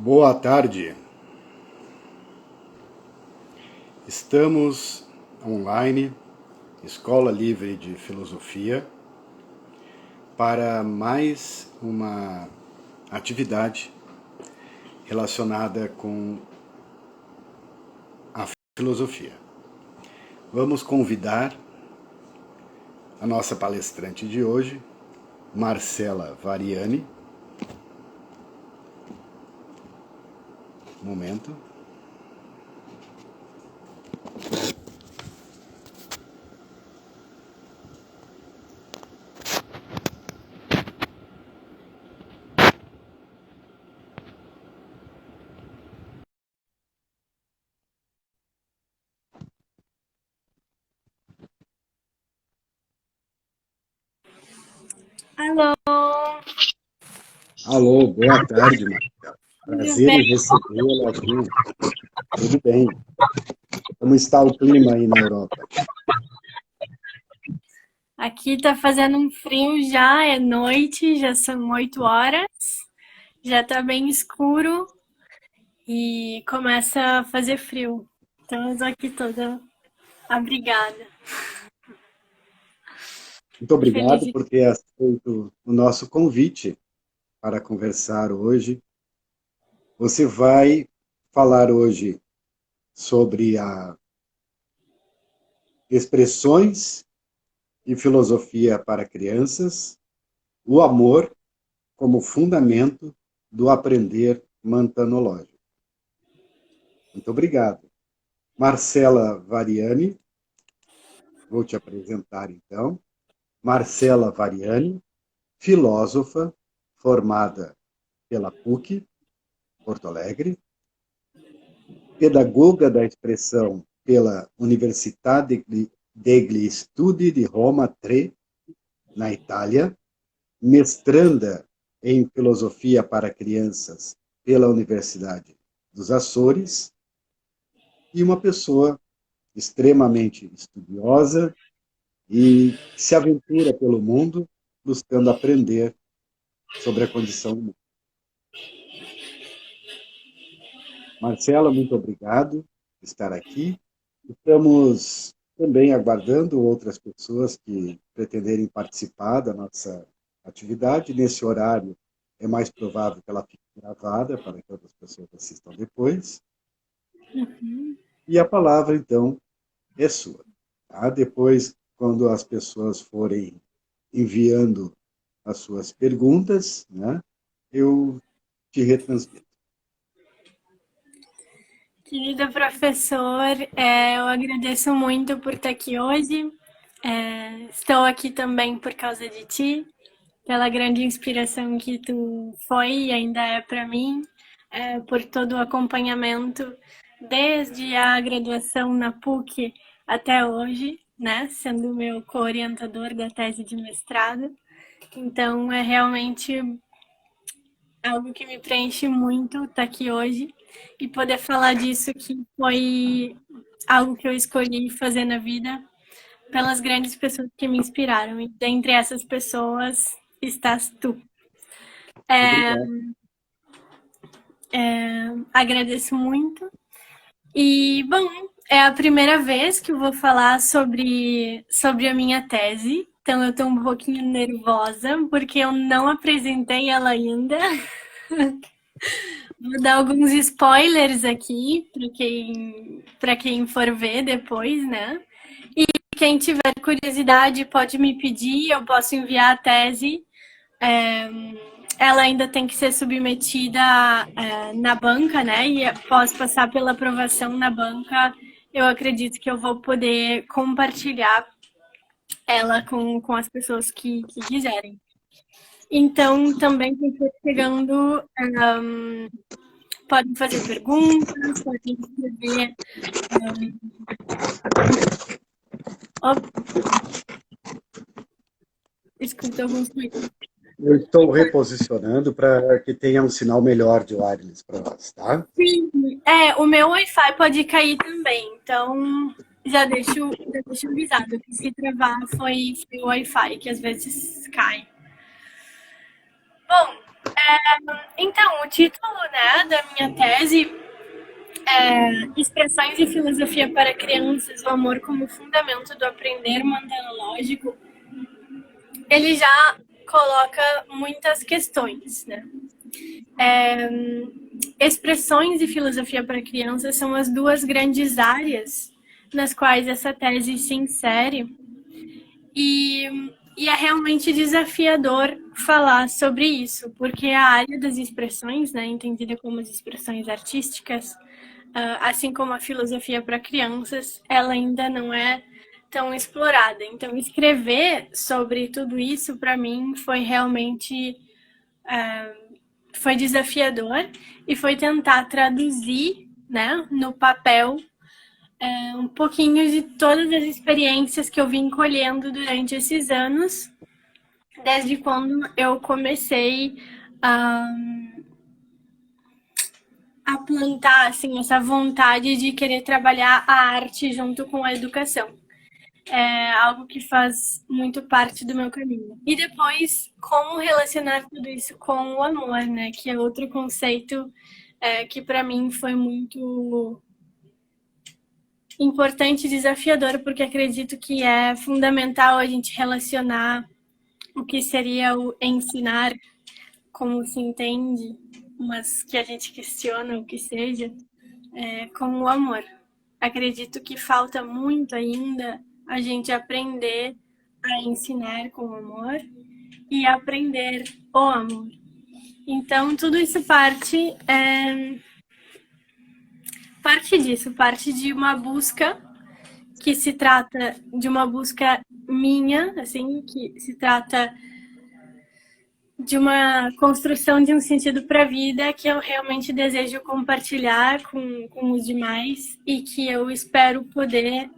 Boa tarde. Estamos online, Escola Livre de Filosofia, para mais uma atividade relacionada com a filosofia. Vamos convidar a nossa palestrante de hoje, Marcela Variani. Um momento. Alô, Alô, boa tarde, Marcela. tudo Prazer bem? em recebê-la aqui. Tudo bem? Como está o clima aí na Europa? Aqui tá fazendo um frio já, é noite, já são 8 horas, já tá bem escuro e começa a fazer frio. Então eu tô aqui toda abrigada. Muito Feliz obrigado de... por ter aceito o nosso convite para conversar hoje. Você vai falar hoje sobre as expressões e filosofia para crianças, o amor como fundamento do aprender mantanológico. Muito obrigado. Marcela Variani, vou te apresentar então. Marcela Variani, filósofa formada pela PUC, Porto Alegre, pedagoga da expressão pela Università degli Studi di Roma III, na Itália, mestranda em filosofia para crianças pela Universidade dos Açores, e uma pessoa extremamente estudiosa e que se aventura pelo mundo buscando aprender sobre a condição humana. Marcela, muito obrigado por estar aqui. Estamos também aguardando outras pessoas que pretenderem participar da nossa atividade. Nesse horário, é mais provável que ela fique gravada para que outras pessoas assistam depois. E a palavra, então, é sua. Tá? Depois, quando as pessoas forem enviando as suas perguntas, né, eu te retransmito. Querido professor, eu agradeço muito por estar aqui hoje. Estou aqui também por causa de ti, pela grande inspiração que tu foi e ainda é para mim, por todo o acompanhamento desde a graduação na PUC até hoje, né, sendo meu co-orientador da tese de mestrado. Então é realmente algo que me preenche muito estar aqui hoje e poder falar disso que foi algo que eu escolhi fazer na vida pelas grandes pessoas que me inspiraram. E dentre essas pessoas estás tu. Obrigado. Agradeço muito. E, bom, é a primeira vez que eu vou falar sobre a minha tese. Então eu estou um pouquinho nervosa, porque eu não apresentei ela ainda. Vou dar alguns spoilers aqui para quem for ver depois, né? E quem tiver curiosidade pode me pedir, eu posso enviar a tese. Ela ainda tem que ser submetida na banca, né? E após passar pela aprovação na banca, eu acredito que eu vou poder compartilhar ela com as pessoas que quiserem. Então, também quem for chegando, podem fazer perguntas, podem escrever. Escuta alguns ruídos. Eu estou reposicionando para que tenha um sinal melhor de wireless para nós, tá? Sim, o meu Wi-Fi pode cair também, então já deixo avisado que se travar foi o Wi-Fi, que às vezes cai. Bom, Então, o título, né, da minha tese é Expressões de Filosofia para Crianças, o Amor como Fundamento do Aprender Monológico. Ele já coloca muitas questões, né? Expressões de filosofia para crianças são as duas grandes áreas nas quais essa tese se insere e é realmente desafiador falar sobre isso, porque a área das expressões, né, entendida como as expressões artísticas, assim como a filosofia para crianças, ela ainda não é tão explorada. Então, escrever sobre tudo isso, para mim, foi realmente foi desafiador e foi tentar traduzir, né, no papel um pouquinho de todas as experiências que eu vim colhendo durante esses anos, desde quando eu comecei a plantar assim essa vontade de querer trabalhar a arte junto com a educação. É algo que faz muito parte do meu caminho. E depois, como relacionar tudo isso com o amor, né? Que é outro conceito que para mim foi muito importante e desafiador, porque acredito que é fundamental a gente relacionar o que seria o ensinar, como se entende, mas que a gente questiona o que seja, com o amor. Acredito que falta muito ainda a gente aprender a ensinar com amor e aprender o amor. Então, tudo isso parte disso, parte de uma busca que se trata de uma busca minha, assim, que se trata de uma construção de um sentido para a vida que eu realmente desejo compartilhar com os demais e que eu espero poder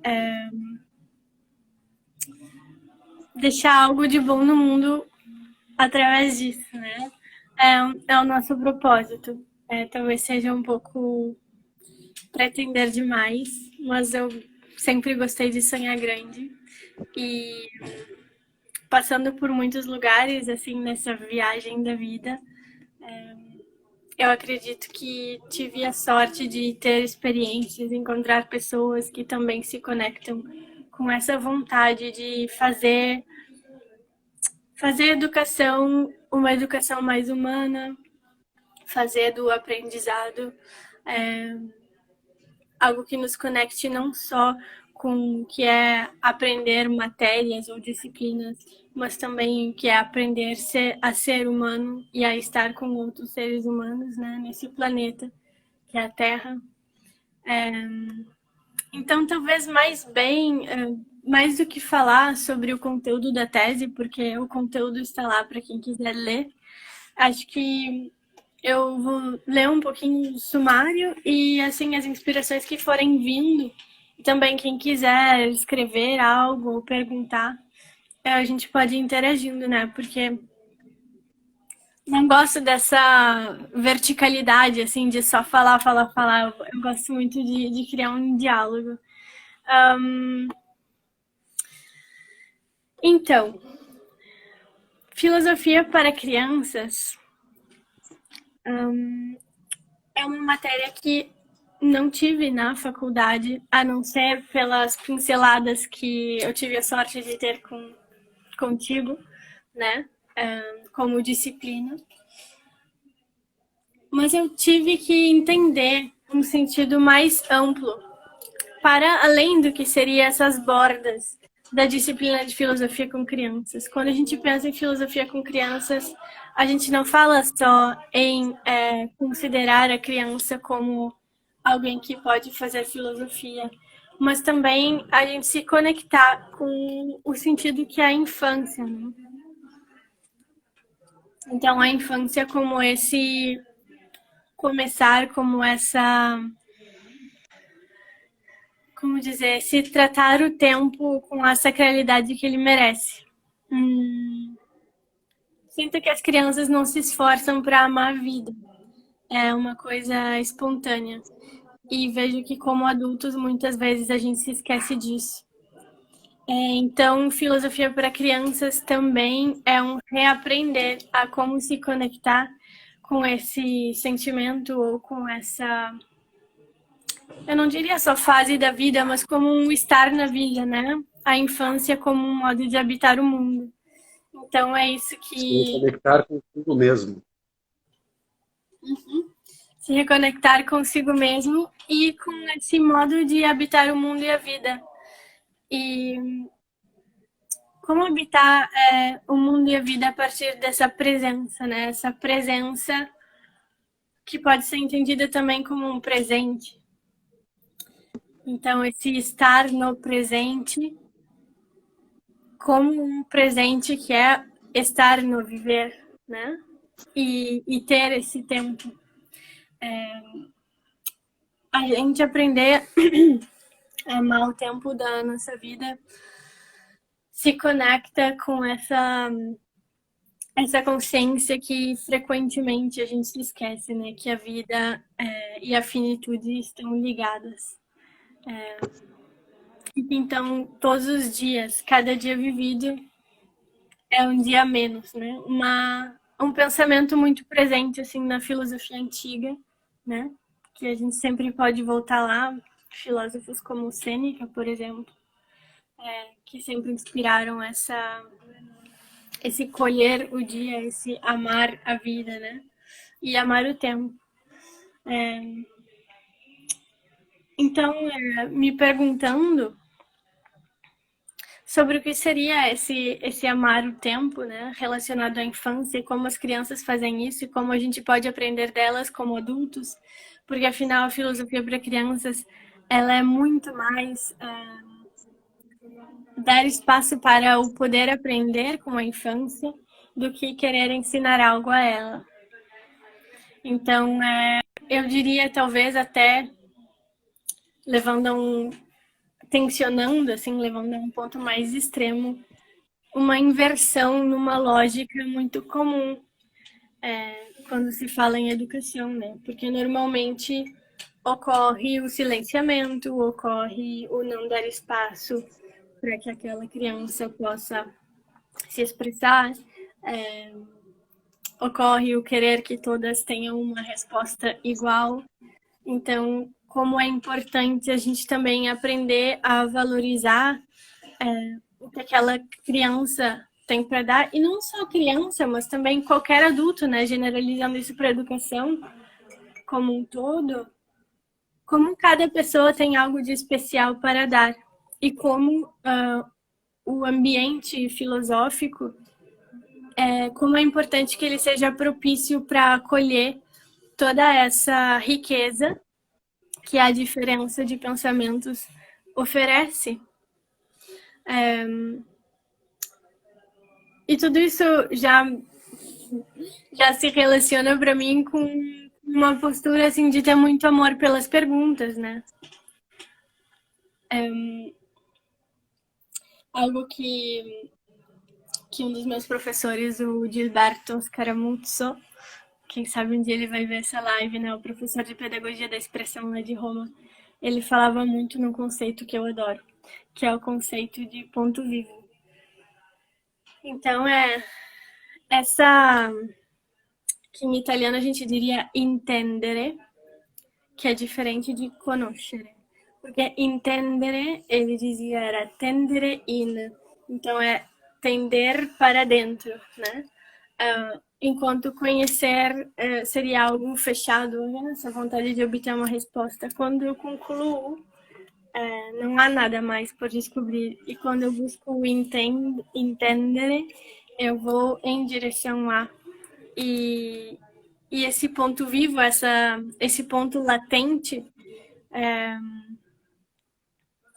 deixar algo de bom no mundo através disso, né? É o nosso propósito. Talvez seja um pouco pretender demais, mas eu sempre gostei de sonhar grande e passando por muitos lugares assim nessa viagem da vida, eu acredito que tive a sorte de ter experiências, encontrar pessoas que também se conectam com essa vontade de fazer educação uma educação mais humana, fazer do aprendizado algo que nos conecte não só com o que é aprender matérias ou disciplinas, mas também o que é aprender a ser humano e a estar com outros seres humanos, né, nesse planeta que é a Terra. Então, talvez mais do que falar sobre o conteúdo da tese, porque o conteúdo está lá para quem quiser ler, acho que eu vou ler um pouquinho do sumário e, assim, as inspirações que forem vindo. E também quem quiser escrever algo ou perguntar, a gente pode ir interagindo, né? Porque não gosto dessa verticalidade, assim, de só falar, falar, falar. Eu gosto muito de criar um diálogo. Então, filosofia para crianças é uma matéria que não tive na faculdade, a não ser pelas pinceladas que eu tive a sorte de ter contigo, né? Como disciplina. Mas eu tive que entender um sentido mais amplo, para além do que seriam essas bordas da disciplina de filosofia com crianças. Quando a gente pensa em filosofia com crianças, a gente não fala só em considerar a criança como alguém que pode fazer filosofia, mas também a gente se conectar com o sentido que é a infância, né? Então, a infância como esse começar, como essa, como dizer, se tratar o tempo com a sacralidade que ele merece. Sinto que as crianças não se esforçam para amar a vida. É uma coisa espontânea. E vejo que, como adultos, muitas vezes a gente se esquece disso. Então, filosofia para crianças também é um reaprender a como se conectar com esse sentimento ou com essa, eu não diria só fase da vida, mas como um estar na vida, né? A infância como um modo de habitar o mundo. Então é isso Se que conectar consigo mesmo. se reconectar consigo mesmo e com esse modo de habitar o mundo e a vida. E como habitar o mundo e a vida a partir dessa presença, né? Essa presença que pode ser entendida também como um presente. Então, esse estar no presente como um presente que é estar no viver, né? E ter esse tempo. A gente aprender a amar o tempo da nossa vida se conecta com essa consciência que frequentemente a gente se esquece, né? Que a vida e a finitude estão ligadas. Então, todos os dias, cada dia vivido é um dia a menos, né? Um pensamento muito presente assim na filosofia antiga, né? Que a gente sempre pode voltar lá, filósofos como Sêneca, por exemplo, que sempre inspiraram esse colher o dia, esse amar a vida, né? E amar o tempo. Então, me perguntando sobre o que seria esse amar o tempo, né, relacionado à infância e como as crianças fazem isso e como a gente pode aprender delas como adultos, porque afinal a filosofia para crianças ela é muito mais dar espaço para o poder aprender com a infância do que querer ensinar algo a ela. Então, eu diria talvez até levando a tensionando, assim, levando a um ponto mais extremo, uma inversão numa lógica muito comum quando se fala em educação, né? Porque normalmente ocorre o silenciamento, ocorre o não dar espaço para que aquela criança possa se expressar, ocorre o querer que todas tenham uma resposta igual. Então, como é importante a gente também aprender a valorizar o que aquela criança tem para dar, e não só criança, mas também qualquer adulto, né? Generalizando isso para a educação como um todo, como cada pessoa tem algo de especial para dar e como o ambiente filosófico, como é importante que ele seja propício para acolher toda essa riqueza que a diferença de pensamentos oferece. E tudo isso já se relaciona para mim com uma postura assim de ter muito amor pelas perguntas, né? Algo que um dos meus professores, o Gilberto Scaramuzzo, quem sabe um dia ele vai ver essa live, né? O professor de pedagogia da expressão lá de Roma, ele falava muito num conceito que eu adoro, que é o conceito de ponto vivo. Então essa que em italiano a gente diria intendere, que é diferente de conoscere. Porque intendere, ele dizia, era tendere in. Então é tender para dentro, né? Enquanto conhecer seria algo fechado, né? Essa vontade de obter uma resposta. Quando eu concluo, não há nada mais por descobrir. E quando eu busco o entendere, eu vou em direção a. E esse ponto vivo, esse ponto latente,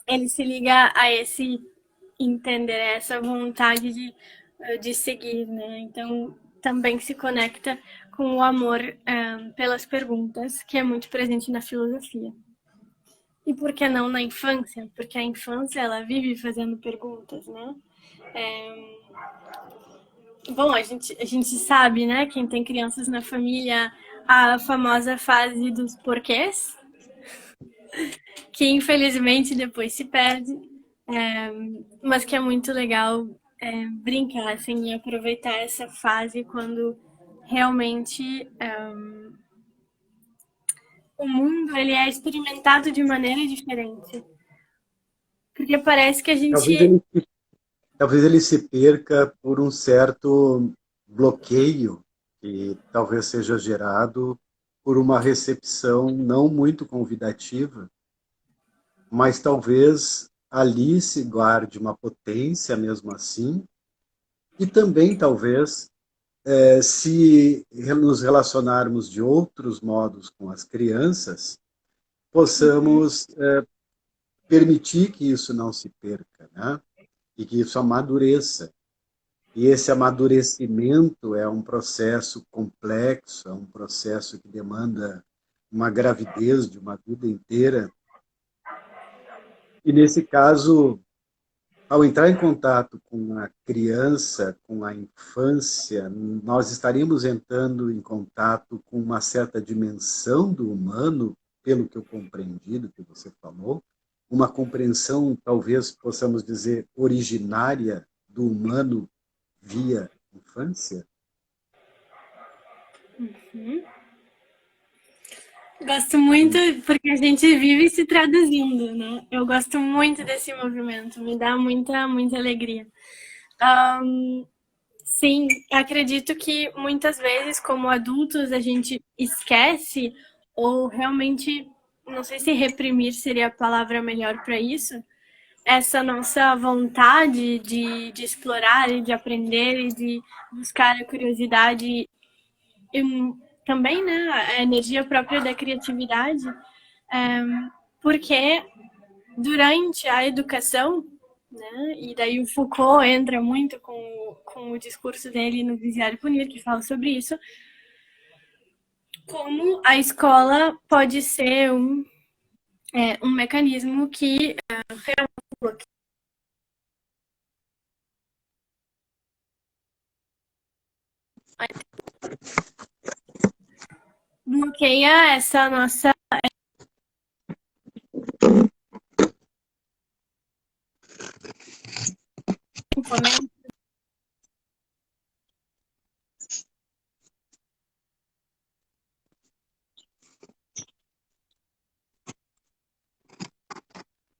ele se liga a esse entender, essa vontade de seguir, né? Então, também se conecta com o amor pelas perguntas, que é muito presente na filosofia. E por que não na infância? Porque a infância, ela vive fazendo perguntas, né? Bom, a gente sabe, né? Quem tem crianças na família, a famosa fase dos porquês, que infelizmente depois se perde, mas que é muito legal brincar assim, e aproveitar essa fase quando realmente o mundo ele é experimentado de maneira diferente. Porque parece que a Talvez gente. ele, talvez ele se perca por um certo bloqueio que talvez seja gerado por uma recepção não muito convidativa, mas talvez ali se guarde uma potência mesmo assim, e também talvez se nos relacionarmos de outros modos com as crianças, possamos permitir que isso não se perca, né? E que isso amadureça. E esse amadurecimento é um processo complexo, é um processo que demanda uma gravidez de uma vida inteira. E nesse caso, ao entrar em contato com a criança, com a infância, nós estaríamos entrando em contato com uma certa dimensão do humano, pelo que eu compreendi do que você falou, uma compreensão, talvez possamos dizer, originária do humano via infância. Gosto muito, porque a gente vive se traduzindo, né? Eu gosto muito desse movimento, me dá muita, muita alegria. Um, sim, acredito que muitas vezes, como adultos, a gente esquece, ou realmente, não sei se reprimir seria a palavra melhor para isso, essa nossa vontade de explorar e de aprender e de buscar a curiosidade e também, né, a energia própria da criatividade, porque durante a educação, né, e daí o Foucault entra muito com o discurso dele no Vigiar e Punir, que fala sobre isso, como a escola pode ser um mecanismo que bloqueia essa nossa fomento.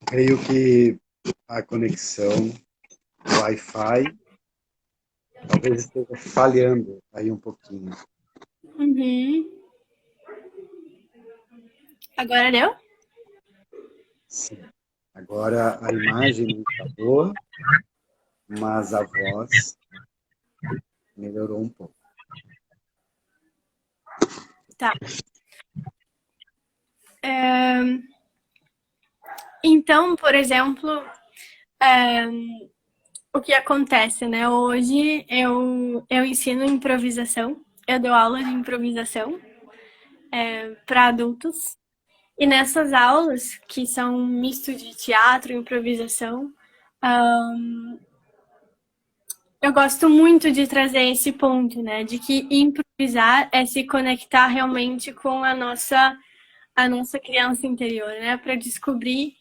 Creio que a conexão Wi-Fi talvez esteja falhando aí um pouquinho. Uhum. Agora deu? Sim. Agora a imagem não está boa, mas a voz melhorou um pouco. Tá. Então, por exemplo, o que acontece, né? Hoje eu ensino improvisação, eu dou aula de improvisação para adultos. E nessas aulas, que são um misto de teatro e improvisação, eu gosto muito de trazer esse ponto, né? De que improvisar é se conectar realmente com a nossa criança interior, né? Para descobrir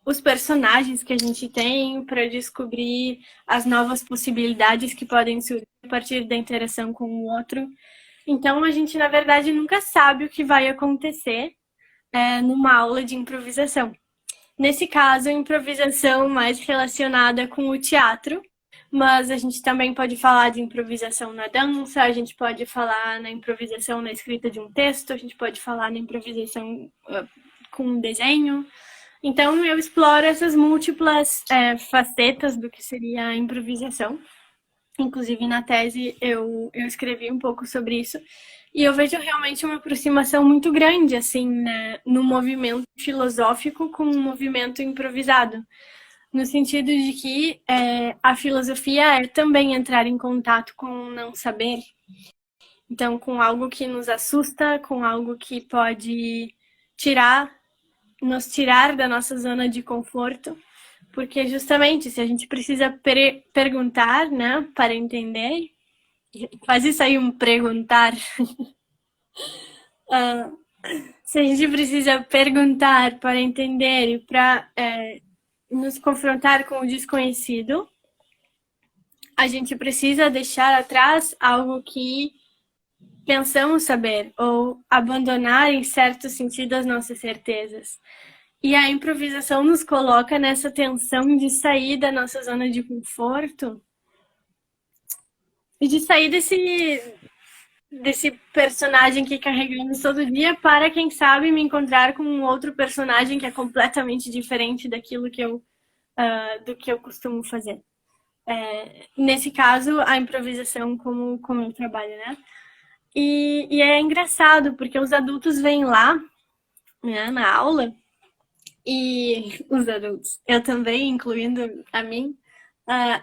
os personagens que a gente tem, para descobrir as novas possibilidades que podem surgir a partir da interação com o outro. Então, a gente, na verdade, nunca sabe o que vai acontecer numa aula de improvisação. Nesse caso, improvisação mais relacionada com o teatro, mas a gente também pode falar de improvisação na dança, a gente pode falar na improvisação na escrita de um texto, a gente pode falar na improvisação com um desenho. Então, eu exploro essas múltiplas facetas do que seria a improvisação. Inclusive, na tese, eu escrevi um pouco sobre isso. E eu vejo realmente uma aproximação muito grande, assim, né, no movimento filosófico com o movimento improvisado. No sentido de que a filosofia é também entrar em contato com o não saber. Então, com algo que nos assusta, com algo que pode nos tirar da nossa zona de conforto. Porque justamente se a gente precisa perguntar, né, para entender, faz isso aí um perguntar. Se a gente precisa perguntar para entender e para nos confrontar com o desconhecido, a gente precisa deixar atrás algo que pensamos saber ou abandonar, em certo sentido, as nossas certezas. E a improvisação nos coloca nessa tensão de sair da nossa zona de conforto e de sair desse personagem que carregamos todo dia para, quem sabe, me encontrar com um outro personagem que é completamente diferente daquilo que do que eu costumo fazer. Nesse caso, a improvisação como eu trabalho, né? E é engraçado, porque os adultos vêm lá, né, na aula, e os adultos, eu também, incluindo a mim, uh,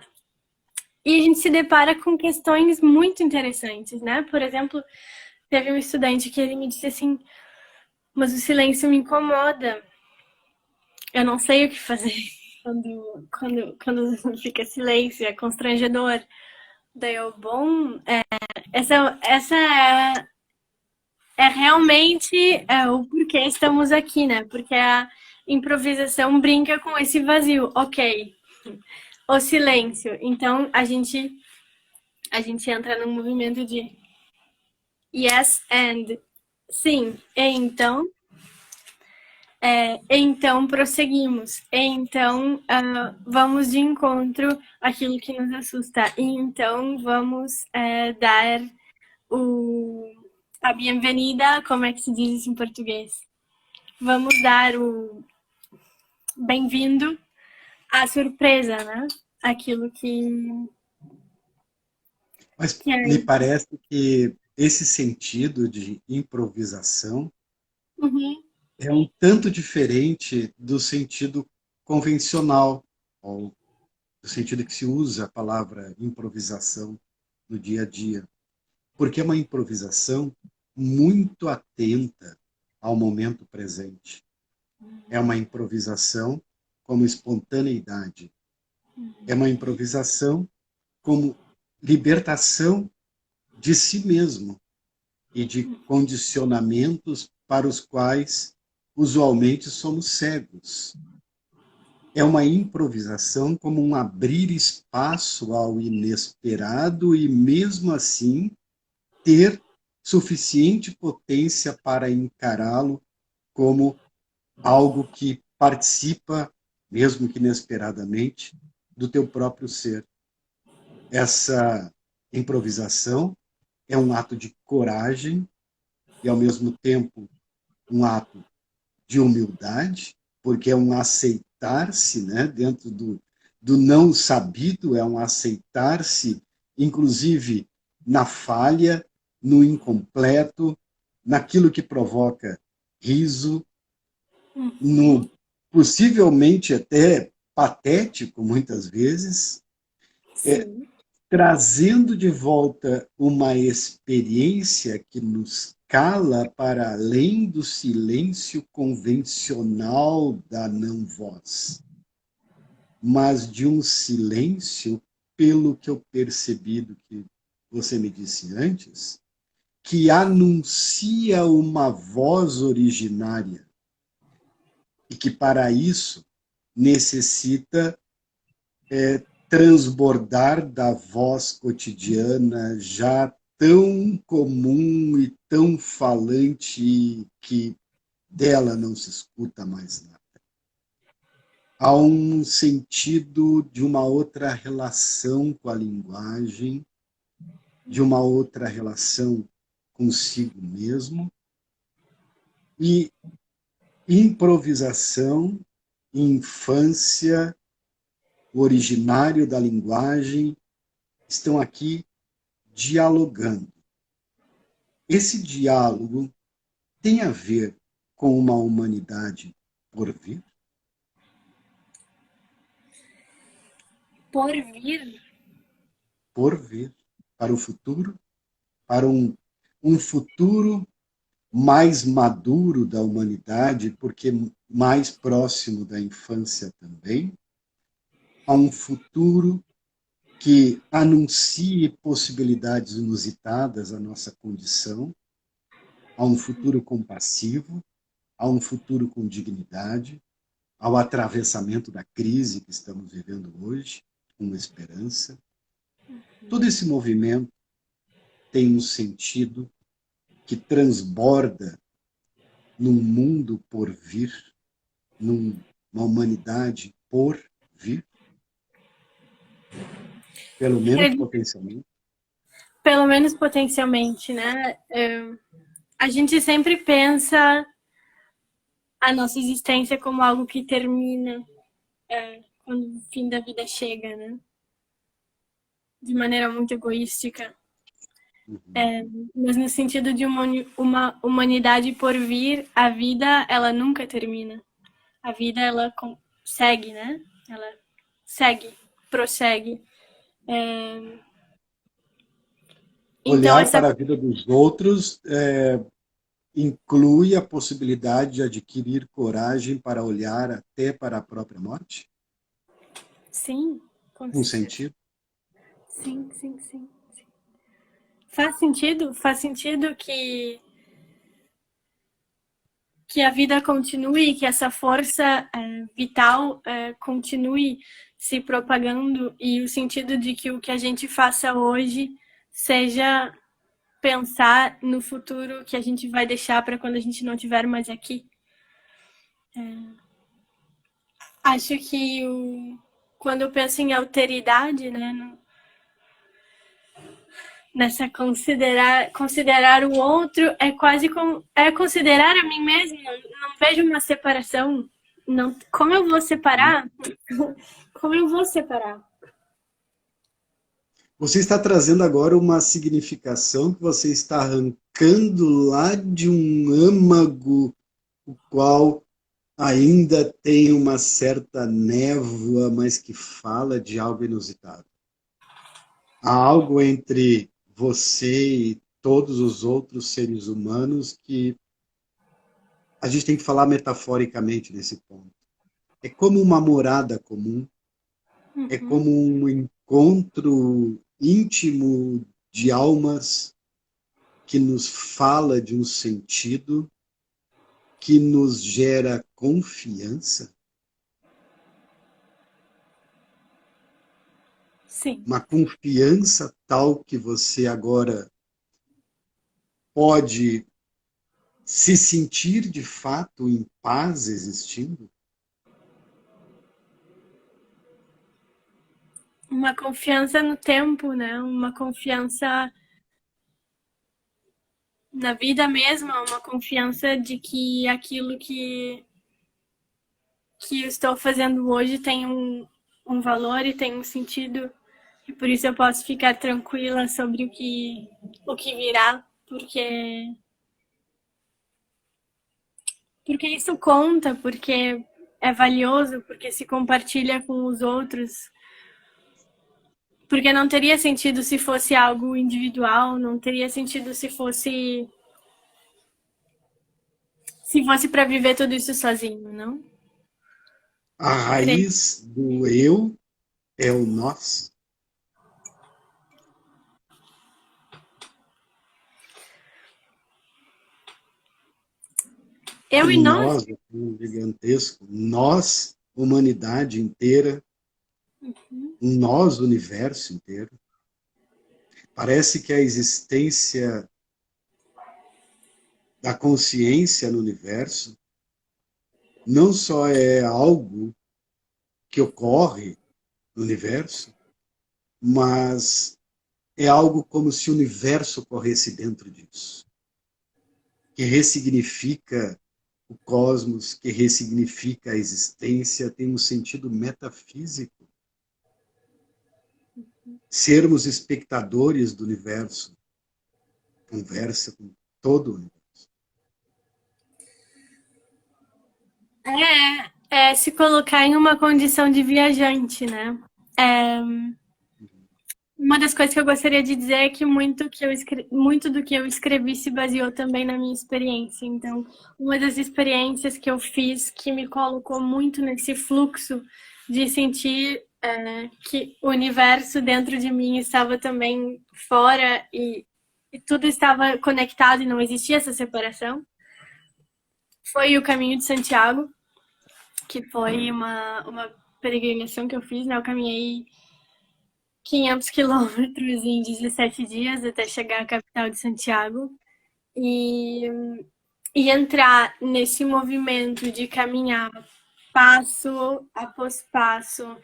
e a gente se depara com questões muito interessantes, né? Por exemplo, teve um estudante que ele me disse assim, mas o silêncio me incomoda, eu não sei o que fazer quando fica silêncio, é constrangedor. Daí eu, bom, essa é realmente o porquê estamos aqui, né? Porque a improvisação brinca com esse vazio, ok. O silêncio. Então a gente entra num movimento de yes and sim. Então prosseguimos. Então vamos de encontro àquilo que nos assusta. E então vamos dar a bem-vinda, como é que se diz isso em português? Vamos dar o bem-vindo à surpresa, né? Aquilo Mas que me é. parece que esse sentido de improvisação Uhum. é um tanto diferente do sentido convencional, ou do sentido que se usa a palavra improvisação no dia a dia. Porque é uma improvisação muito atenta ao momento presente. É uma improvisação como espontaneidade. É uma improvisação como libertação de si mesmo e de condicionamentos para os quais usualmente somos cegos. É uma improvisação como um abrir espaço ao inesperado e, mesmo assim, ter suficiente potência para encará-lo como algo que participa, mesmo que inesperadamente, do teu próprio ser. Essa improvisação é um ato de coragem e, ao mesmo tempo, um ato de humildade, porque é um aceitar-se, né, dentro do não sabido, é um aceitar-se, inclusive na falha, no incompleto, naquilo que provoca riso, no possivelmente até patético, muitas vezes, Sim. trazendo de volta uma experiência que nos cala para além do silêncio convencional da não-voz, mas de um silêncio, pelo que eu percebi do que você me disse antes, que anuncia uma voz originária e que, para isso, necessita transbordar da voz cotidiana já tão comum e tão falante que dela não se escuta mais nada. Há um sentido de uma outra relação com a linguagem, de uma outra relação consigo mesmo, e improvisação, infância, o originário da linguagem estão aqui dialogando. Esse diálogo tem a ver com uma humanidade por vir? Por vir. Por vir. Para o futuro? Para um futuro mais maduro da humanidade, porque mais próximo da infância também, a um futuro que anuncie possibilidades inusitadas à nossa condição, a um futuro compassivo, a um futuro com dignidade, ao atravessamento da crise que estamos vivendo hoje, com esperança. Todo esse movimento tem um sentido que transborda num mundo por vir, numa humanidade por vir, pelo menos Acredito, potencialmente. pelo menos potencialmente, né? A gente sempre pensa a nossa existência como algo que termina quando o fim da vida chega, né? De maneira muito egoística. Uhum. Mas no sentido de uma humanidade por vir, a vida, ela nunca termina. A vida, ela segue, né? Ela segue, prossegue. Então, Olhar essa... para a vida dos outros inclui a possibilidade de adquirir coragem para olhar até para a própria morte? Sim, com Um certeza. sentido? Sim, sim, sim. Faz sentido? Faz sentido que a vida continue, que essa força vital continue se propagando e o sentido de que o que a gente faça hoje seja pensar no futuro que a gente vai deixar para quando a gente não estiver mais aqui. Acho que quando eu penso em alteridade, né, nessa considerar o outro é quase como é considerar a mim mesmo. Não vejo uma separação. Não, como eu vou separar? Como eu vou separar? Você está trazendo agora uma significação que você está arrancando lá de um âmago, o qual ainda tem uma certa névoa, mas que fala de algo inusitado. Há algo entre você e todos os outros seres humanos que a gente tem que falar metaforicamente nesse ponto. É como uma morada comum, é como um encontro íntimo de almas que nos fala de um sentido, que nos gera confiança, Sim. uma confiança tal que você agora pode se sentir de fato em paz existindo. Uma confiança no tempo, né? Uma confiança na vida mesma, uma confiança de que aquilo que eu estou fazendo hoje tem um valor e tem um sentido. E por isso eu posso ficar tranquila sobre o que virá, porque isso conta, porque é valioso, porque se compartilha com os outros. Porque não teria sentido se fosse algo individual, não teria sentido se fosse para viver tudo isso sozinho, não? A Creio. raiz do eu é o nós. Eu e Um nós? nós um gigantesco, nós, humanidade inteira, um nós, universo inteiro. Parece que a existência da consciência no universo não só é algo que ocorre no universo, mas é algo como se o universo corresse dentro disso, que ressignifica o cosmos, que ressignifica a existência, tem um sentido metafísico. Sermos espectadores do universo, conversa com todo o universo. É se colocar em uma condição de viajante, né? É, uma das coisas que eu gostaria de dizer é que muito do que eu escrevi se baseou também na minha experiência. Então, uma das experiências que eu fiz que me colocou muito nesse fluxo de sentir que o universo dentro de mim estava também fora e tudo estava conectado e não existia essa separação, foi o Caminho de Santiago, que foi uma peregrinação que eu fiz, né? Eu caminhei 500 quilômetros em 17 dias até chegar à capital de Santiago. E, e entrar nesse movimento de caminhar passo após passo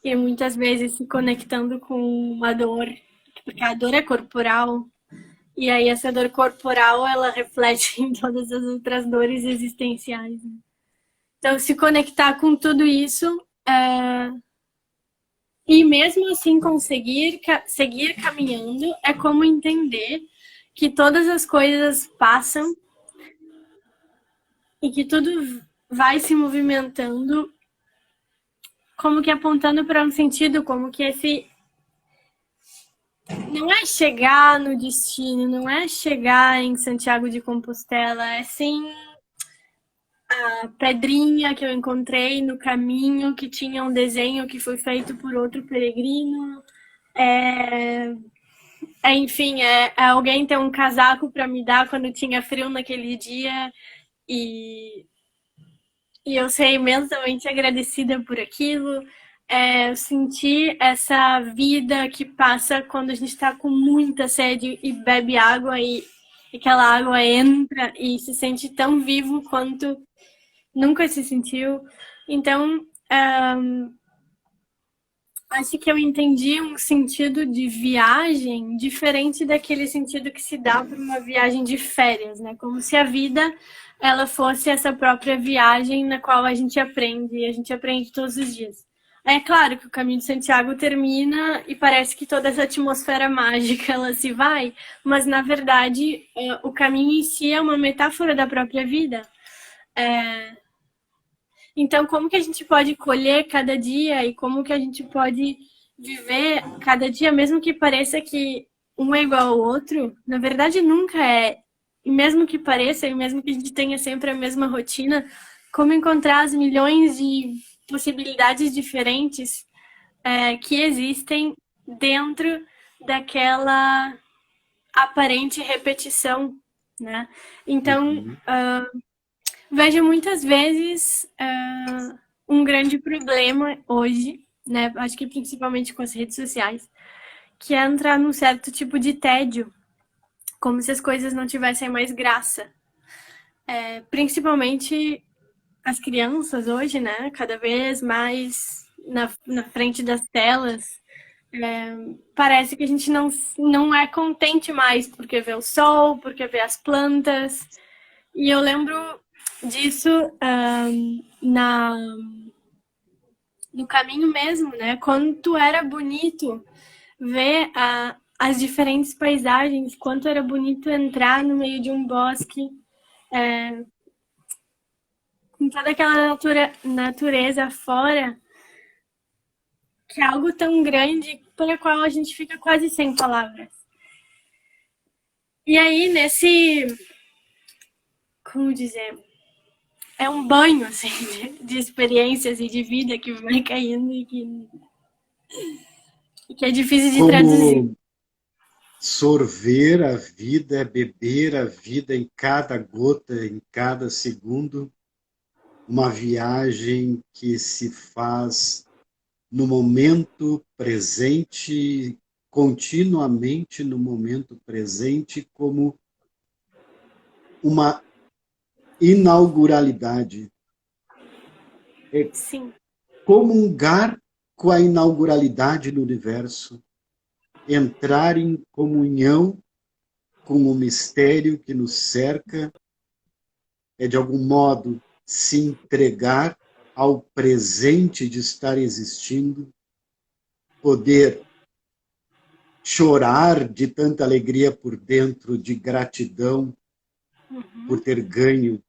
e muitas vezes se conectando com uma dor, porque a dor é corporal, e aí essa dor corporal ela reflete em todas as outras dores existenciais. Então, se conectar com tudo isso e mesmo assim conseguir seguir caminhando é como entender que todas as coisas passam e que tudo vai se movimentando como que apontando para um sentido, como que esse não é chegar no destino, não é chegar em Santiago de Compostela, é sim a pedrinha que eu encontrei no caminho, que tinha um desenho que foi feito por outro peregrino, enfim, é alguém ter um casaco para me dar quando tinha frio naquele dia e, e eu ser imensamente agradecida por aquilo. Sentir essa vida que passa quando a gente está com muita sede e bebe água e aquela água entra e se sente tão vivo quanto nunca se sentiu. Então, acho que eu entendi um sentido de viagem diferente daquele sentido que se dá para uma viagem de férias, né? Como se a vida ela fosse essa própria viagem na qual a gente aprende, e a gente aprende todos os dias. É claro que o Caminho de Santiago termina e parece que toda essa atmosfera mágica ela se vai, mas na verdade o caminho em si é uma metáfora da própria vida. Então, como que a gente pode colher cada dia e como que a gente pode viver cada dia, mesmo que pareça que um é igual ao outro, na verdade nunca é. E mesmo que pareça, e mesmo que a gente tenha sempre a mesma rotina, como encontrar as milhões de possibilidades diferentes que existem dentro daquela aparente repetição, né? Então, vejo muitas vezes um grande problema hoje, né? Acho que principalmente com as redes sociais, que é entrar num certo tipo de tédio, como se as coisas não tivessem mais graça. Principalmente as crianças hoje, né? Cada vez mais na frente das telas. Parece que a gente não é contente mais porque vê o sol, porque vê as plantas. E eu lembro disso no caminho mesmo, né? Quanto era bonito ver as diferentes paisagens, quanto era bonito entrar no meio de um bosque com toda aquela natureza fora, que é algo tão grande pela qual a gente fica quase sem palavras. E aí, como dizer, é um banho assim, de experiências e de vida que vai caindo e que é difícil de traduzir. Como sorver a vida, beber a vida em cada gota, em cada segundo, uma viagem que se faz no momento presente, continuamente no momento presente, como uma inauguralidade. Sim. Comungar com a inauguralidade do universo, entrar em comunhão com o mistério que nos cerca, de algum modo se entregar ao presente de estar existindo, poder chorar de tanta alegria por dentro, de gratidão por ter ganho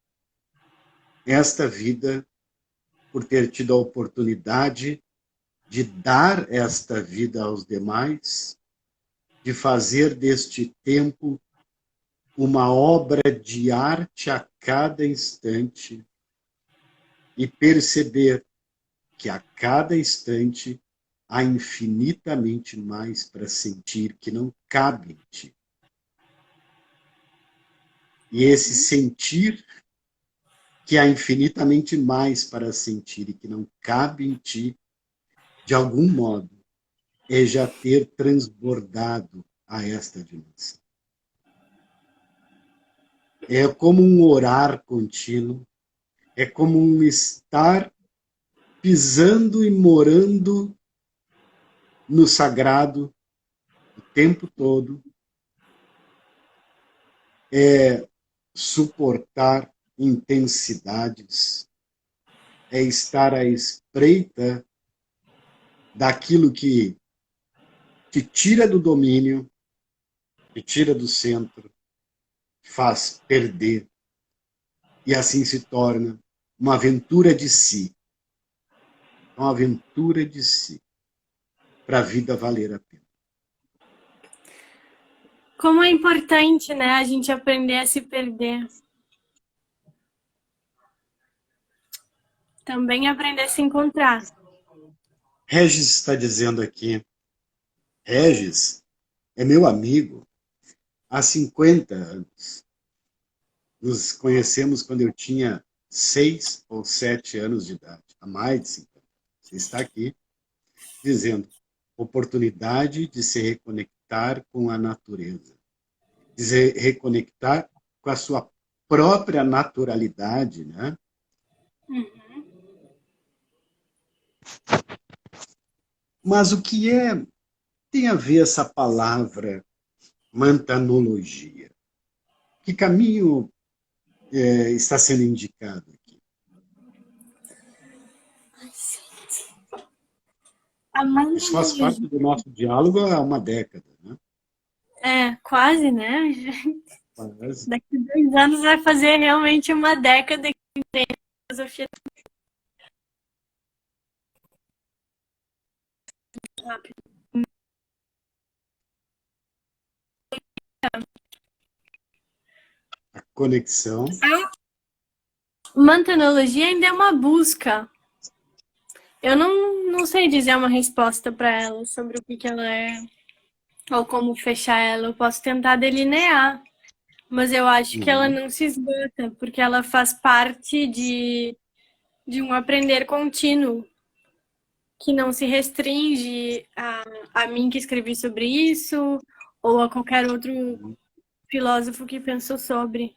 esta vida, por ter tido a oportunidade de dar esta vida aos demais, de fazer deste tempo uma obra de arte a cada instante e perceber que a cada instante há infinitamente mais para sentir que não cabe em ti. E esse sentir que há infinitamente mais para sentir e que não cabe em ti, de algum modo, é já ter transbordado a esta dimensão. É como um orar contínuo, é como um estar pisando e morando no sagrado o tempo todo, é suportar intensidades, é estar à espreita daquilo que te tira do domínio, te tira do centro, faz perder, e assim se torna uma aventura de si. Uma aventura de si, para a vida valer a pena. Como é importante, né, a gente aprender a se perder. Também aprender a se encontrar. Regis está dizendo aqui, Regis é meu amigo há 50 anos. Nos conhecemos quando eu tinha 6 ou 7 anos de idade, há mais de 50 anos. Você está aqui dizendo oportunidade de se reconectar com a natureza, de se reconectar com a sua própria naturalidade, né? Mas o que tem a ver essa palavra mantanologia? Que caminho está sendo indicado aqui? Isso faz parte do nosso diálogo há uma década, né? É, quase, né? Quase. Daqui a 2 anos vai fazer realmente uma década que tem filosofia rápida. A conexão. Mantanologia ainda é uma busca. Eu não sei dizer uma resposta para ela sobre o que ela é ou como fechar ela. Eu posso tentar delinear, mas eu acho que ela não se esgota, porque ela faz parte de um aprender contínuo que não se restringe a mim que escrevi sobre isso ou a qualquer outro filósofo que pensou sobre.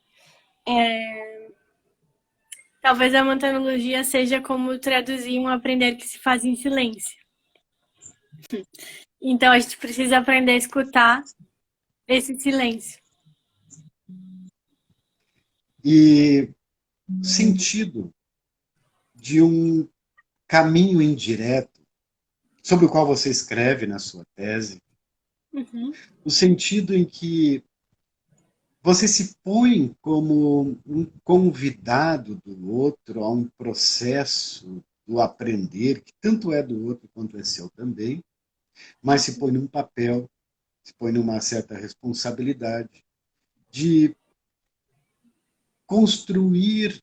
Talvez a mantanologia seja como traduzir um aprender que se faz em silêncio. Então a gente precisa aprender a escutar esse silêncio. E sentido de um caminho indireto sobre o qual você escreve na sua tese, no sentido em que você se põe como um convidado do outro a um processo do aprender, que tanto é do outro quanto é seu também, mas se põe num papel, se põe numa certa responsabilidade de construir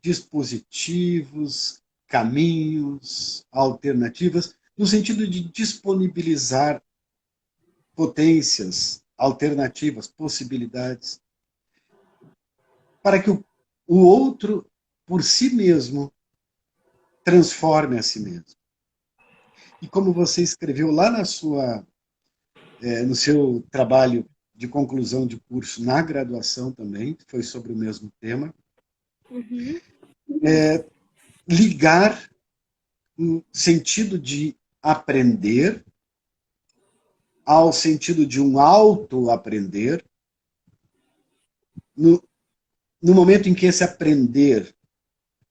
dispositivos, caminhos, alternativas, no sentido de disponibilizar potências, alternativas, possibilidades, para que o outro, por si mesmo, transforme a si mesmo. E como você escreveu lá no seu trabalho de conclusão de curso na graduação também, foi sobre o mesmo tema, ligar o sentido de aprender ao sentido de um auto-aprender, no momento em que esse aprender,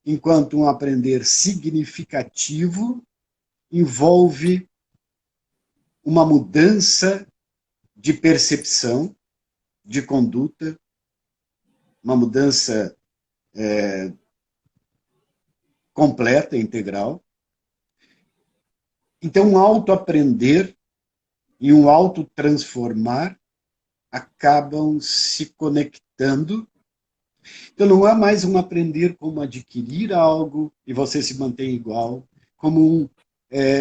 enquanto um aprender significativo, envolve uma mudança de percepção, de conduta, uma mudança completa, integral. Então, um auto-aprender e um auto-transformar acabam se conectando. Então, não é mais um aprender como adquirir algo e você se mantém igual, como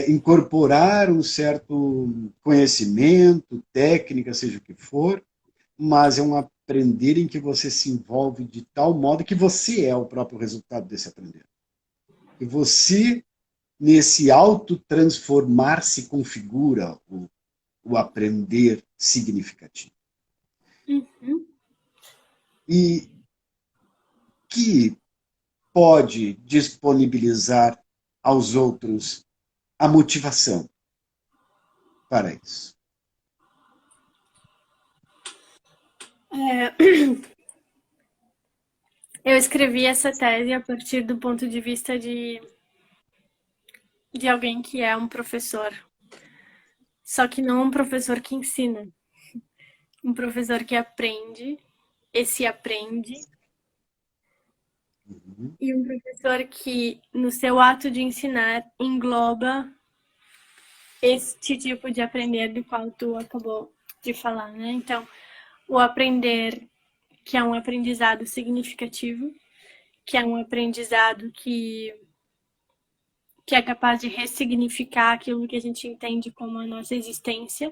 incorporar um certo conhecimento, técnica, seja o que for, mas é um aprender em que você se envolve de tal modo que você é o próprio resultado desse aprender. E você nesse autotransformar se configura o aprender significativo. Uhum. E que pode disponibilizar aos outros a motivação para isso. Eu escrevi essa tese a partir do ponto de vista de alguém que é um professor. Só que não um professor que ensina. Um professor que aprende e se aprende. Uhum. E um professor que, no seu ato de ensinar, engloba este tipo de aprender do qual tu acabou de falar, né? Então, o aprender, que é um aprendizado significativo, que é um aprendizado que é capaz de ressignificar aquilo que a gente entende como a nossa existência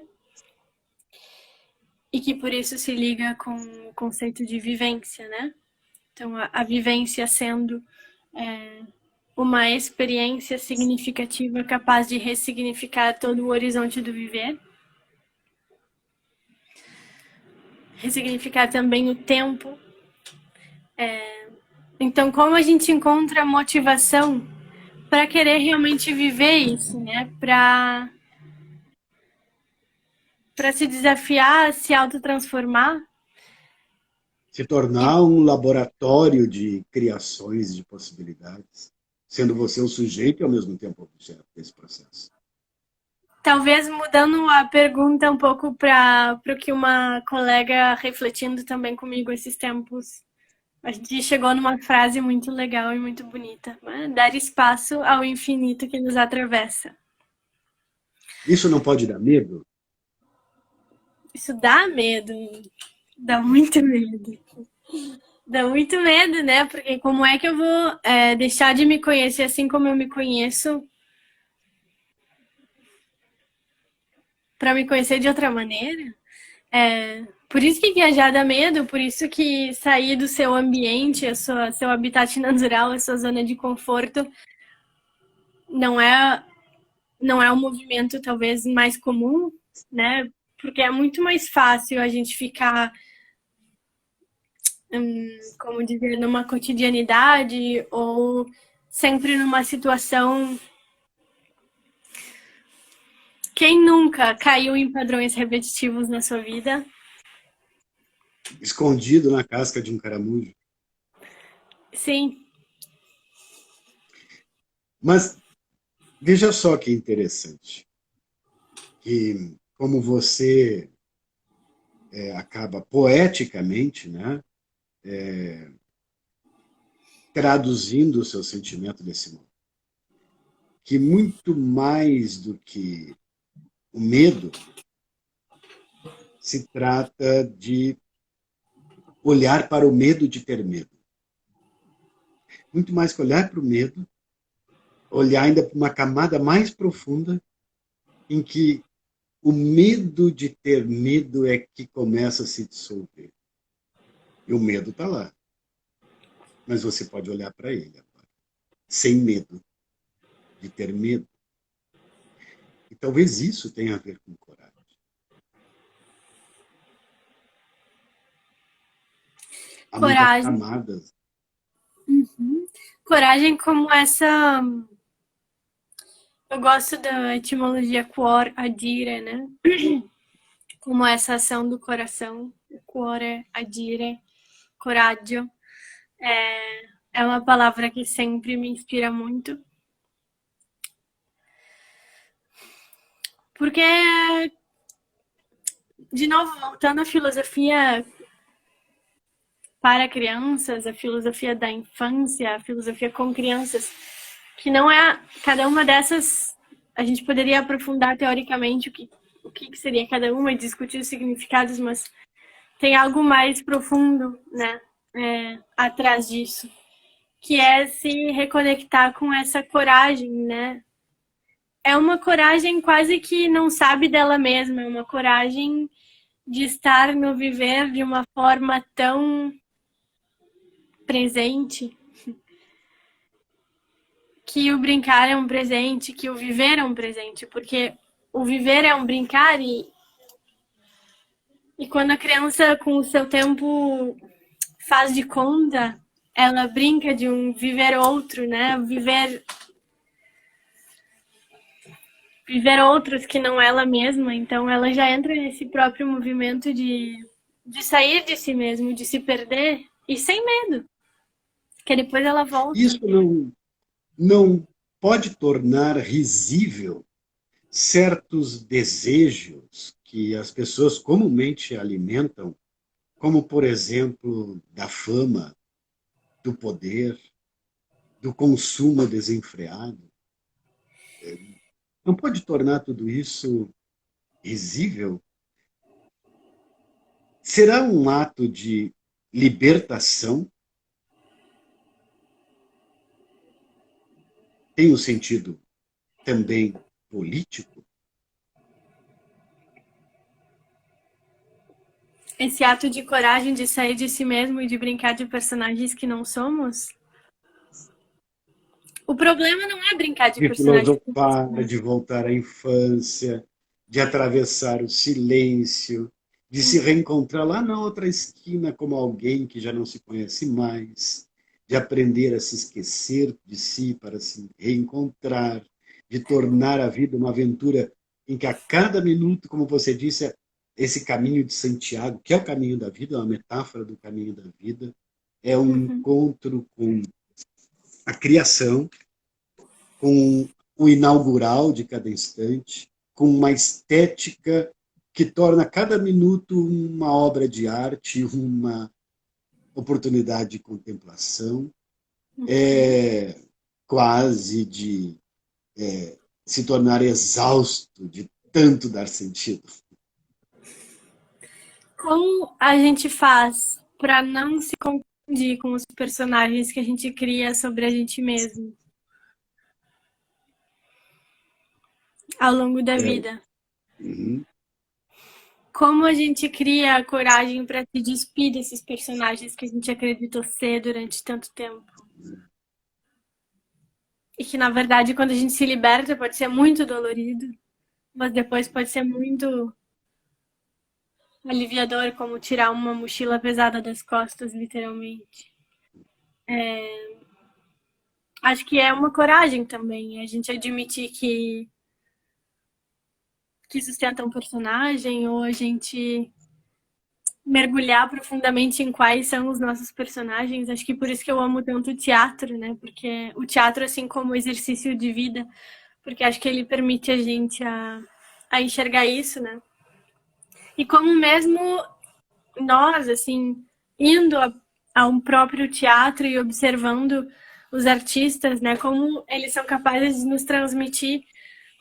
e que por isso se liga com o conceito de vivência, né? Então, a vivência sendo uma experiência significativa capaz de ressignificar todo o horizonte do viver, ressignificar também o tempo. Então, como a gente encontra motivação para querer realmente viver isso, né? Para se desafiar, se autotransformar. Se E tornar um laboratório de criações, de possibilidades, sendo você o sujeito e ao mesmo tempo objeto desse processo. talvez mudando a pergunta um pouco para o que uma colega refletindo também comigo esses tempos, a gente chegou numa frase muito legal e muito bonita, né? Dar espaço ao infinito que nos atravessa. Isso não pode dar medo? Isso dá medo, dá muito medo. Dá muito medo, né? Porque como é que eu vou deixar de me conhecer assim como eu me conheço para me conhecer de outra maneira? Por isso que viajar dá medo, por isso que sair do seu ambiente, seu habitat natural, a sua zona de conforto, não é, não é um movimento talvez mais comum, né? Porque é muito mais fácil a gente ficar, como dizer, numa cotidianidade ou sempre numa situação. Quem nunca caiu em padrões repetitivos na sua vida? Escondido na casca de um caramujo. Sim. Mas veja só que interessante, que como você acaba poeticamente, né, traduzindo o seu sentimento desse modo, que muito mais do que o medo, se trata de olhar para o medo de ter medo. Muito mais que olhar para o medo, olhar ainda para uma camada mais profunda, em que o medo de ter medo é que começa a se dissolver. E o medo está lá. Mas você pode olhar para ele agora, sem medo de ter medo. E talvez isso tenha a ver com coragem. Há muitas Coragem. camadas. Coragem como essa. Eu gosto da etimologia quor adire, né? Como essa ação do coração. Cuore, adire, coraggio. É uma palavra que sempre me inspira muito. Porque, de novo, voltando à filosofia para crianças, a filosofia da infância, a filosofia com crianças, que não é cada uma dessas. A gente poderia aprofundar teoricamente o que seria cada uma e discutir os significados, mas tem algo mais profundo, né, atrás disso, que é se reconectar com essa coragem, né? É uma coragem quase que não sabe dela mesma, é uma coragem de estar no viver de uma forma tão presente que o brincar é um presente, que o viver é um presente, porque o viver é um brincar e quando a criança com o seu tempo faz de conta, ela brinca de um viver outro, né? Viver outros que não ela mesma, então ela já entra nesse próprio movimento de sair de si mesmo, de se perder e sem medo, que depois ela volta. Isso não pode tornar risível certos desejos que as pessoas comumente alimentam, como, por exemplo, da fama, do poder, do consumo desenfreado. Não pode tornar tudo isso risível? Será um ato de libertação? Tem um sentido também político? Esse ato de coragem de sair de si mesmo e de brincar de personagens que não somos. O problema não é brincar de De personagens que não filosofar, somos. de voltar à infância, de atravessar o silêncio, de se reencontrar lá na outra esquina como alguém que já não se conhece mais, de aprender a se esquecer de si para se reencontrar, de tornar a vida uma aventura em que a cada minuto, como você disse, esse caminho de Santiago, que é o caminho da vida, é uma metáfora do caminho da vida, é um Uhum. encontro com a criação, com o inaugural de cada instante, com uma estética que torna cada minuto uma obra de arte, uma oportunidade de contemplação, quase de se tornar exausto de tanto dar sentido. Como a gente faz para não se confundir com os personagens que a gente cria sobre a gente mesmo ao longo da É, vida? uhum. Como a gente cria a coragem para se despir desses personagens que a gente acreditou ser durante tanto tempo? E que, na verdade, quando a gente se liberta, pode ser muito dolorido, mas depois pode ser muito aliviador, como tirar uma mochila pesada das costas, literalmente. Acho que é uma coragem também, a gente admitir que sustenta um personagem, ou a gente mergulhar profundamente em quais são os nossos personagens. Acho que por isso que eu amo tanto o teatro, né? Porque o teatro, assim como exercício de vida, porque acho que ele permite a gente a enxergar isso, né? E como mesmo nós, assim, indo a um próprio teatro e observando os artistas, né? Como eles são capazes de nos transmitir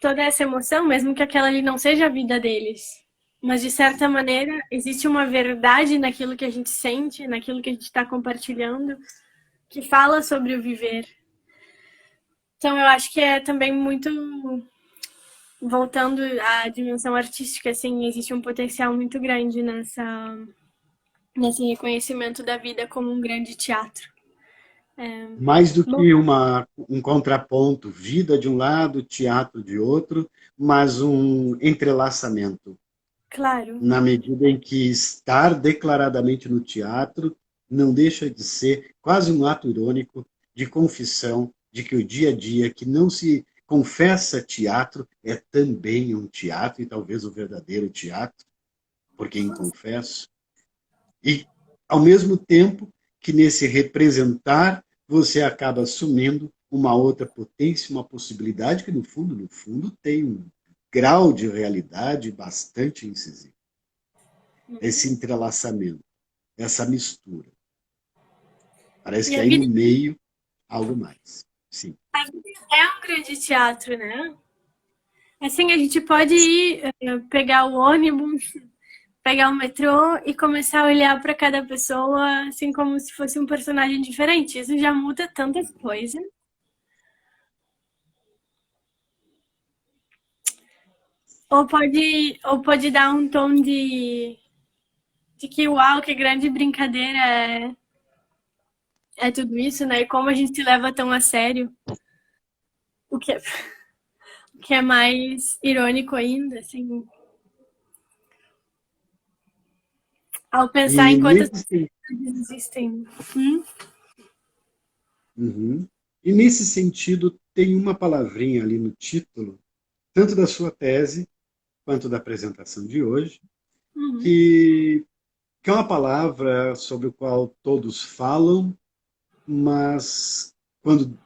toda essa emoção, mesmo que aquela ali não seja a vida deles. Mas, de certa maneira, existe uma verdade naquilo que a gente sente, naquilo que a gente está compartilhando, que fala sobre o viver. Então, eu acho que é também muito. Voltando à dimensão artística, assim, existe um potencial muito grande nesse reconhecimento da vida como um grande teatro. Mais do Bom, que um contraponto, vida de um lado, teatro de outro, mas um entrelaçamento, claro. na medida em que estar declaradamente no teatro não deixa de ser quase um ato irônico de confissão de que o dia a dia que não se confessa teatro é também um teatro, e talvez o verdadeiro teatro, por quem confesso, e ao mesmo tempo que nesse representar você acaba assumindo uma outra potência, uma possibilidade que no fundo tem um grau de realidade bastante incisivo. Esse entrelaçamento, essa mistura. Parece E que a aí vida no meio, algo mais. Sim. é um grande teatro, né? Assim, a gente pode ir pegar o ônibus, pegar o metrô e começar a olhar para cada pessoa assim como se fosse um personagem diferente. Isso já muda tantas coisas. Ou pode dar um tom de que uau, que grande brincadeira é tudo isso, né? E como a gente se leva tão a sério. O que é, o que é mais irônico ainda, assim, ao pensar E em quantas nesse, possibilidades existem. Hum? uhum. E nesse sentido, tem uma palavrinha ali no título, tanto da sua tese quanto da apresentação de hoje, Uhum. que, que é uma palavra sobre a qual todos falam, mas quando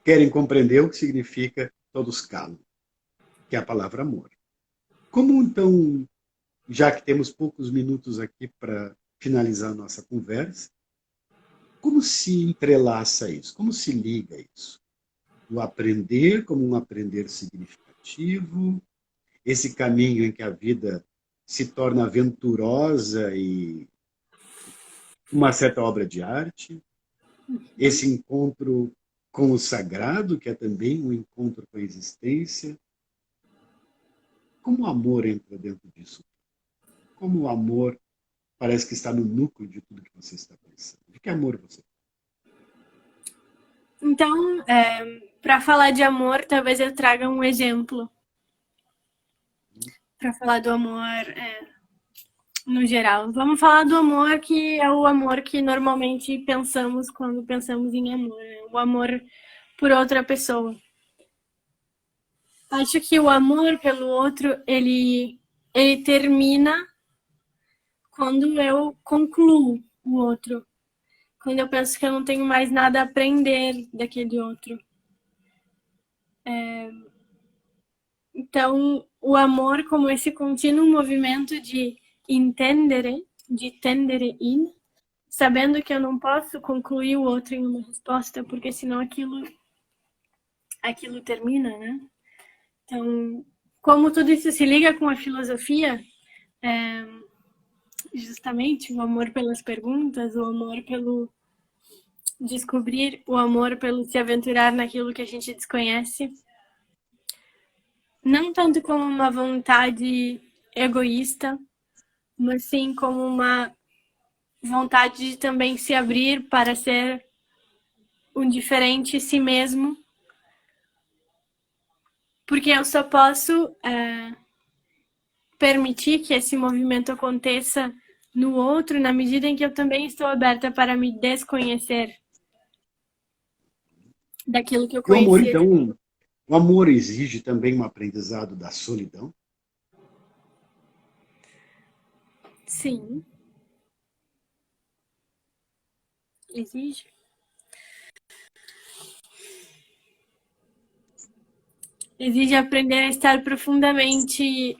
querem compreender o que significa, todos calam, que é a palavra amor. Como então, já que temos poucos minutos aqui para finalizar a nossa conversa, como se entrelaça isso? Como se liga isso? O aprender como um aprender significativo, esse caminho em que a vida se torna aventurosa e uma certa obra de arte, esse encontro com o sagrado, que é também um encontro com a existência. Como o amor entra dentro disso? Como o amor parece que está no núcleo de tudo que você está pensando? De que amor você Então, para falar de amor, talvez eu traga um exemplo para falar do amor no geral. Vamos falar do amor que é o amor que normalmente pensamos quando pensamos em amor, né? O amor por outra pessoa. Acho que o amor pelo outro, ele termina quando eu concluo o outro. Quando eu penso que eu não tenho mais nada a aprender daquele outro. Então, o amor como esse contínuo movimento de tendere in, sabendo que eu não posso concluir o outro em uma resposta, porque senão aquilo termina, né? Então, como tudo isso se liga com a filosofia, é, justamente o amor pelas perguntas, o amor pelo descobrir, o amor pelo se aventurar naquilo que a gente desconhece, não tanto como uma vontade egoísta, mas sim como uma vontade de também se abrir para ser um diferente si mesmo, porque eu só posso permitir que esse movimento aconteça no outro na medida em que eu também estou aberta para me desconhecer daquilo que eu E o amor, conhecia. então, o amor exige também um aprendizado da solidão? Sim, exige. Exige aprender a estar profundamente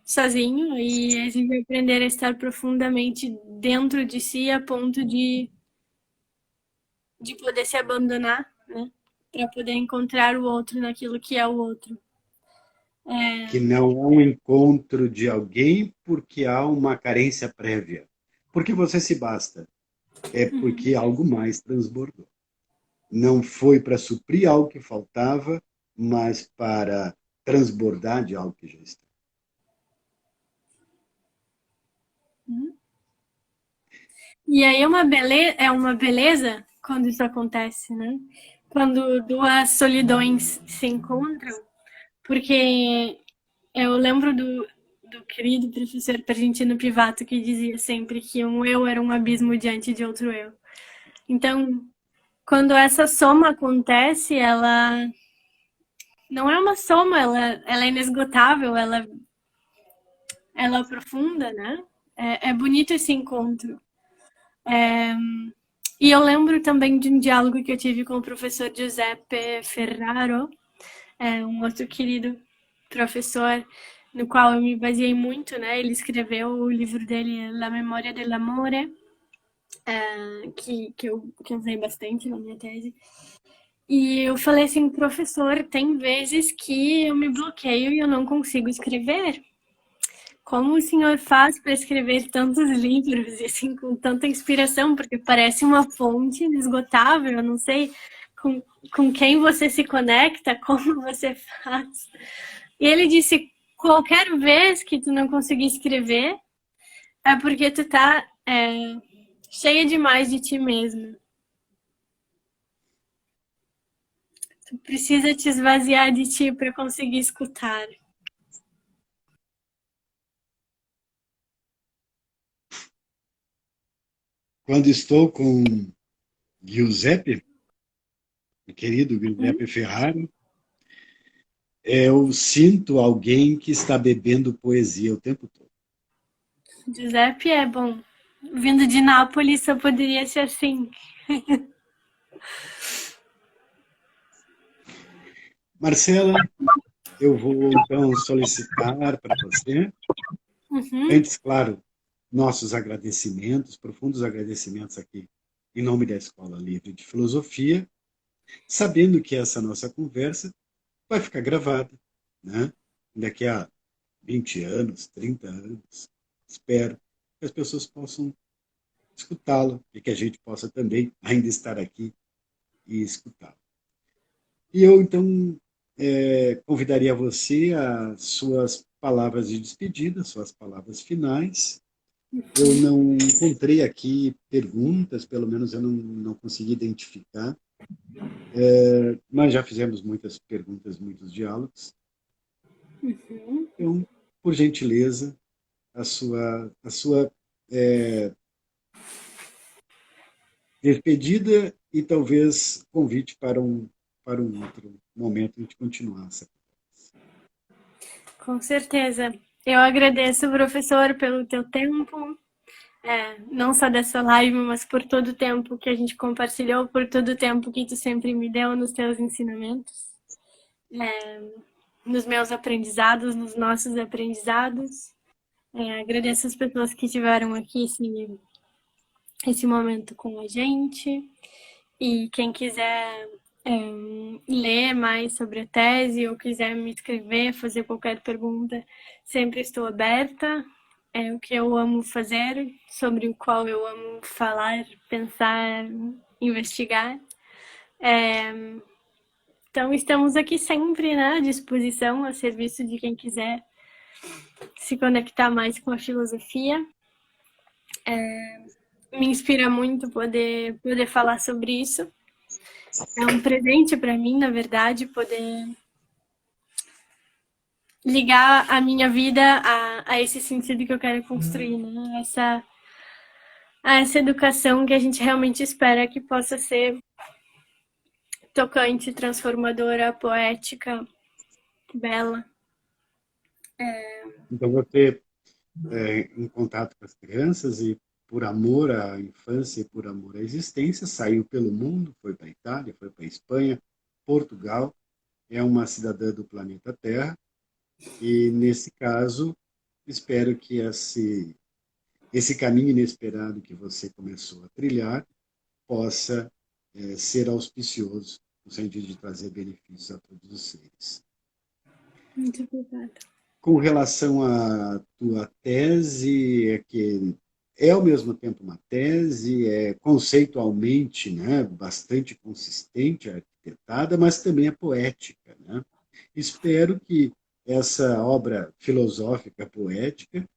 sozinho e exige aprender a estar profundamente dentro de si a ponto de poder se abandonar, né? Para poder encontrar o outro naquilo que é o outro. Que não é um encontro de alguém porque há uma carência prévia. Porque você se basta. É porque algo mais transbordou. Não foi para suprir algo que faltava, mas para transbordar de algo que já está. E aí é uma beleza quando isso acontece, né? Quando duas solidões se encontram, porque eu lembro do querido professor Pergentino Pivato que dizia sempre que um eu era um abismo diante de outro eu. Então, quando essa soma acontece, ela não é uma soma, ela é inesgotável, ela é profunda, né? É bonito esse encontro. E eu lembro também de um diálogo que eu tive com o professor Giuseppe Ferraro, um outro querido professor no qual eu me baseei muito, né? Ele escreveu o livro dele, La Memoria dell'Amore, que eu usei bastante na minha tese. E eu falei assim, professor, tem vezes que eu me bloqueio e eu não consigo escrever. Como o senhor faz para escrever tantos livros e assim com tanta inspiração? Porque parece uma fonte inesgotável. Eu não sei com quem você se conecta, como você faz. E ele disse: qualquer vez que tu não conseguir escrever, é porque tu tá cheia demais de ti mesmo. Tu precisa te esvaziar de ti para conseguir escutar. Quando estou com Giuseppe, o querido Giuseppe Ferraro, eu sinto alguém que está bebendo poesia o tempo todo. Giuseppe é bom. Vindo de Nápoles só poderia ser assim. Marcela, eu vou então solicitar para você, Uhum. antes, claro, nossos agradecimentos, profundos agradecimentos aqui, em nome da Escola Livre de Filosofia, sabendo que essa nossa conversa vai ficar gravada, né? Daqui a 20 anos, 30 anos, espero que as pessoas possam escutá-lo e que a gente possa também ainda estar aqui e escutá-lo. E eu, então, convidaria você as suas palavras de despedida, suas palavras finais. Eu não encontrei aqui perguntas, pelo menos eu não consegui identificar. Nós já fizemos muitas perguntas, muitos diálogos. Então, por gentileza, a sua despedida e talvez convite para um outro momento de continuar essa conversa. Com certeza. Eu agradeço, professor, pelo teu tempo, não só dessa live, mas por todo o tempo que a gente compartilhou, por todo o tempo que tu sempre me deu nos teus ensinamentos, nos meus aprendizados, nos nossos aprendizados. Agradeço as pessoas que estiveram aqui esse momento com a gente. E quem quiser ler mais sobre a tese ou quiser me escrever, fazer qualquer pergunta, sempre estou aberta. É o que eu amo fazer, sobre o qual eu amo falar, pensar, investigar. Então, estamos aqui sempre, né, à disposição, a serviço de quem quiser se conectar mais com a filosofia. Me inspira muito poder falar sobre isso. É um presente para mim, na verdade, poder ligar a minha vida a esse sentido que eu quero construir, né? A essa educação que a gente realmente espera que possa ser tocante, transformadora, poética, bela. Então, você, em contato com as crianças e por amor à infância e por amor à existência, saiu pelo mundo, foi para a Itália, foi para a Espanha, Portugal, é uma cidadã do planeta Terra e, nesse caso, espero que esse caminho inesperado que você começou a trilhar possa ser auspicioso no sentido de trazer benefícios a todos os seres. Muito obrigada. Com relação à tua tese, é que é ao mesmo tempo uma tese, é conceitualmente, né, bastante consistente, arquitetada, mas também é poética, né? Espero que essa obra filosófica poética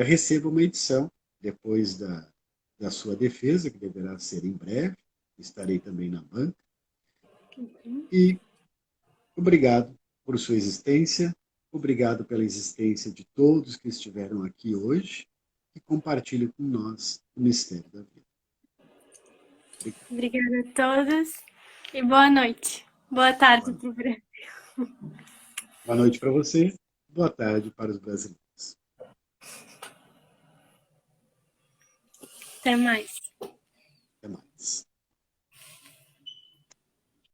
receba uma edição depois da sua defesa, que deverá ser em breve. Estarei também na banca. E obrigado por sua existência, obrigado pela existência de todos que estiveram aqui hoje e compartilhem com nós o mistério da vida. Obrigada a todos e boa noite. Boa tarde para o Brasil. Boa noite para você, boa tarde para os brasileiros. Até mais.